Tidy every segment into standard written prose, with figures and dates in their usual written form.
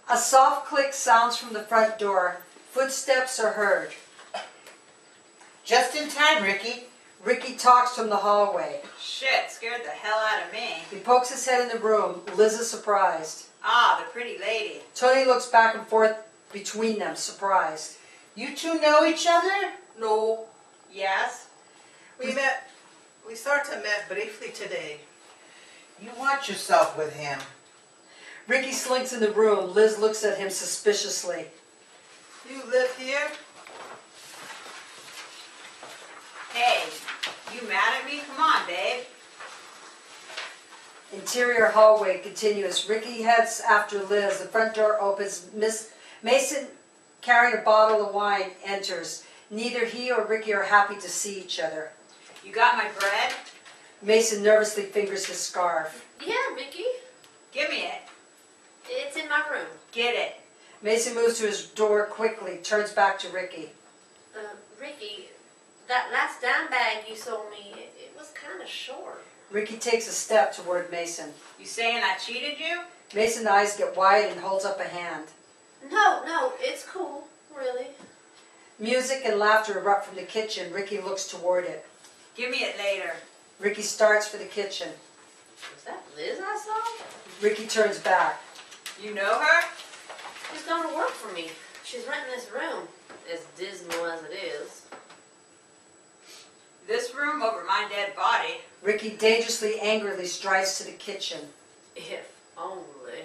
A soft click sounds from the front door. Footsteps are heard. Just in time, Ricky. Ricky talks from the hallway. Shit, scared the hell out of me. He pokes his head in the room. Liz is surprised. Ah, the pretty lady. Toni looks back and forth between them, surprised. You two know each other? No. Yes? We sort of met briefly today. You watch yourself with him. Ricky slinks in the room. Liz looks at him suspiciously. You live here? Hey, you mad at me? Come on, babe. Interior hallway continuous. Ricky heads after Liz. The front door opens. Miss Mason, carrying a bottle of wine, enters. Neither he or Ricky are happy to see each other. You got my bread? Mason nervously fingers his scarf. Yeah, Ricky. Give me it. It's in my room. Get it. Mason moves to his door quickly, turns back to Ricky. Ricky, that last dime bag you sold me, it was kind of short. Ricky takes a step toward Mason. You saying I cheated you? Mason's eyes get wide and holds up a hand. No, it's cool, really. Music and laughter erupt from the kitchen. Ricky looks toward it. Give me it later. Ricky starts for the kitchen. Was that Liz I saw? Ricky turns back. You know her? She's going to work for me. She's renting this room, as dismal as it is. This room over my dead body. Ricky dangerously, angrily strides to the kitchen. If only.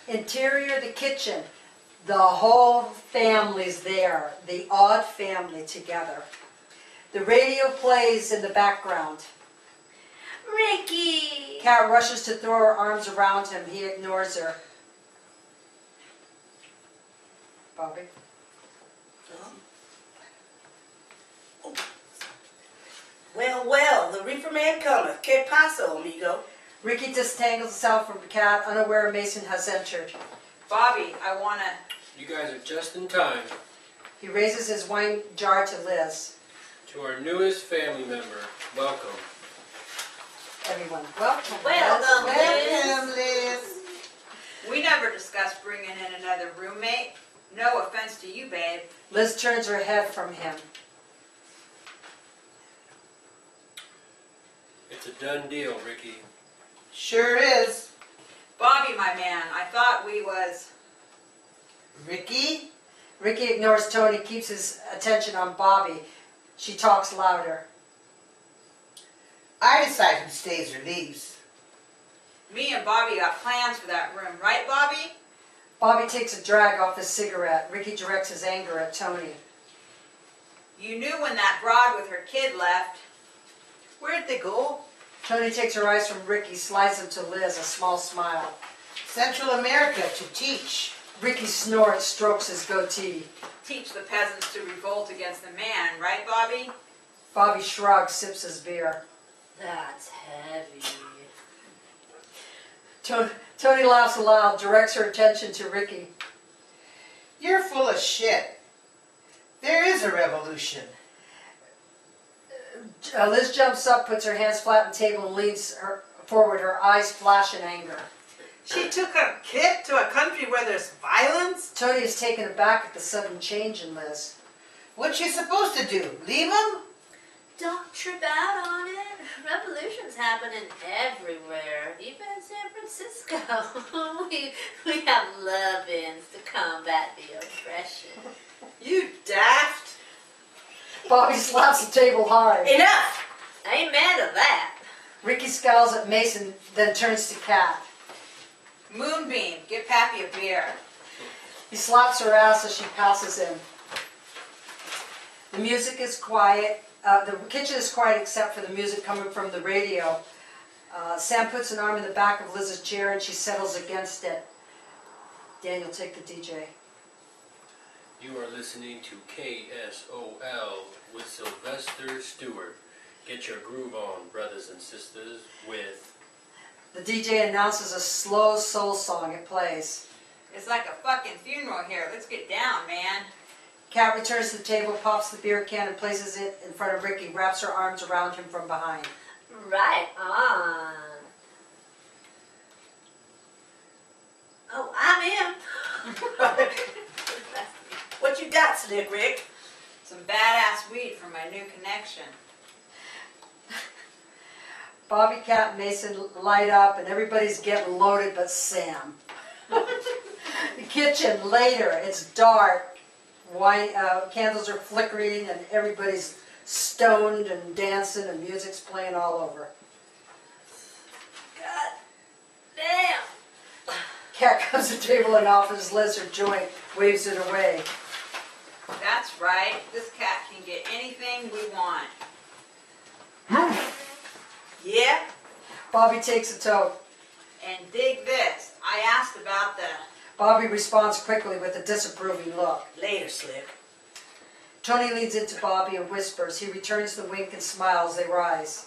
Interior, the kitchen. The whole family's there. The odd family together. The radio plays in the background. Ricky! Kat rushes to throw her arms around him. He ignores her. Bobby? Well, the reefer man cometh. Que paso, amigo? Ricky distangles himself from Kat, unaware Mason has entered. Bobby, I wanna... You guys are just in time. He raises his wine jar to Liz. To our newest family member, welcome. Everyone, welcome. Welcome, Welcome, Liz. We never discussed bringing in another roommate. No offense to you, babe. Liz turns her head from him. It's a done deal, Ricky. Sure is. Bobby, my man, I thought we was... Ricky? Ricky ignores Toni, keeps his attention on Bobby. She talks louder. I decide who stays or leaves. Me and Bobby got plans for that room, right, Bobby? Bobby takes a drag off his cigarette. Ricky directs his anger at Toni. You knew when that broad with her kid left. Where'd they go? Toni takes her eyes from Ricky, slides them to Liz, a small smile. Central America to teach. Ricky snorts, strokes his goatee. Teach the peasants to revolt against the man, right, Bobby? Bobby shrugs, sips his beer. That's heavy. Toni laughs aloud, directs her attention to Ricky. You're full of shit. There is a revolution. Liz jumps up, puts her hands flat on the table, and leans forward. Her eyes flash in anger. She took her kid to a country where there's violence? Toni is taken aback at the sudden change in Liz. What's she supposed to do? Leave him? Don't trip out on it. Revolution's happening everywhere, even in San Francisco. we have love-ins to combat the oppression. You daft. Bobby slaps the table hard. Enough! Amen to that. Ricky scowls at Mason, then turns to Kat. Moonbeam, get Pappy a beer. He slaps her ass as she passes him. The music is quiet. The kitchen is quiet except for the music coming from the radio. Sam puts an arm in the back of Liz's chair and she settles against it. Daniel, take the DJ. You are listening to KSOL with Sylvester Stewart. Get your groove on, brothers and sisters, with... The DJ announces a slow soul song. It plays. It's like a fucking funeral here. Let's get down, man. Kat returns to the table, pops the beer can, and places it in front of Ricky, wraps her arms around him from behind. Right on. Slick Rick? Some badass weed from my new connection. Bobby, Cat, and Mason light up, and everybody's getting loaded but Sam. The kitchen, later, it's dark. Candles are flickering, and everybody's stoned and dancing, and music's playing all over. God damn. Cat comes to the table and offers Liz her joint, waves it away. That's right. This cat can get anything we want. Yeah? Bobby takes a toke. And dig this. I asked about the... Bobby responds quickly with a disapproving look. Later, Slick. Toni leans into Bobby and whispers. He returns the wink and smiles. They rise.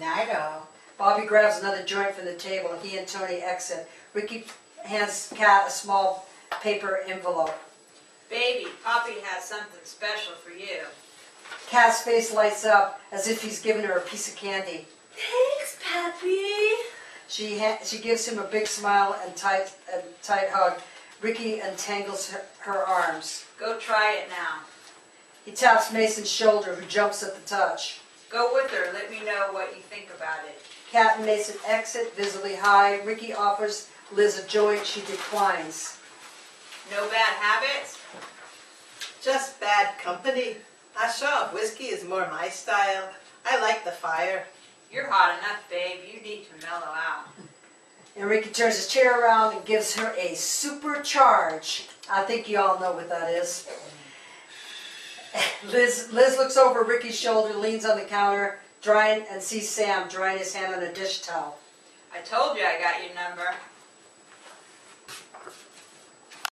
Night-o. Bobby grabs another joint from the table. He and Toni exit. Ricky hands Cat a small paper envelope. Baby, Poppy has something special for you. Cat's face lights up as if he's given her a piece of candy. Thanks, Pappy. She gives him a big smile and tight hug. Ricky untangles her arms. Go try it now. He taps Mason's shoulder, who jumps at the touch. Go with her. Let me know what you think about it. Cat and Mason exit, visibly high. Ricky offers Liz a joint. She declines. No bad habits? Just bad company. A shot of whiskey is more my style. I like the fire. You're hot enough, babe. You need to mellow out. And Ricky turns his chair around and gives her a supercharge. I think you all know what that is. Liz looks over Ricky's shoulder, leans on the counter, and sees Sam drying his hand on a dish towel. I told you I got your number.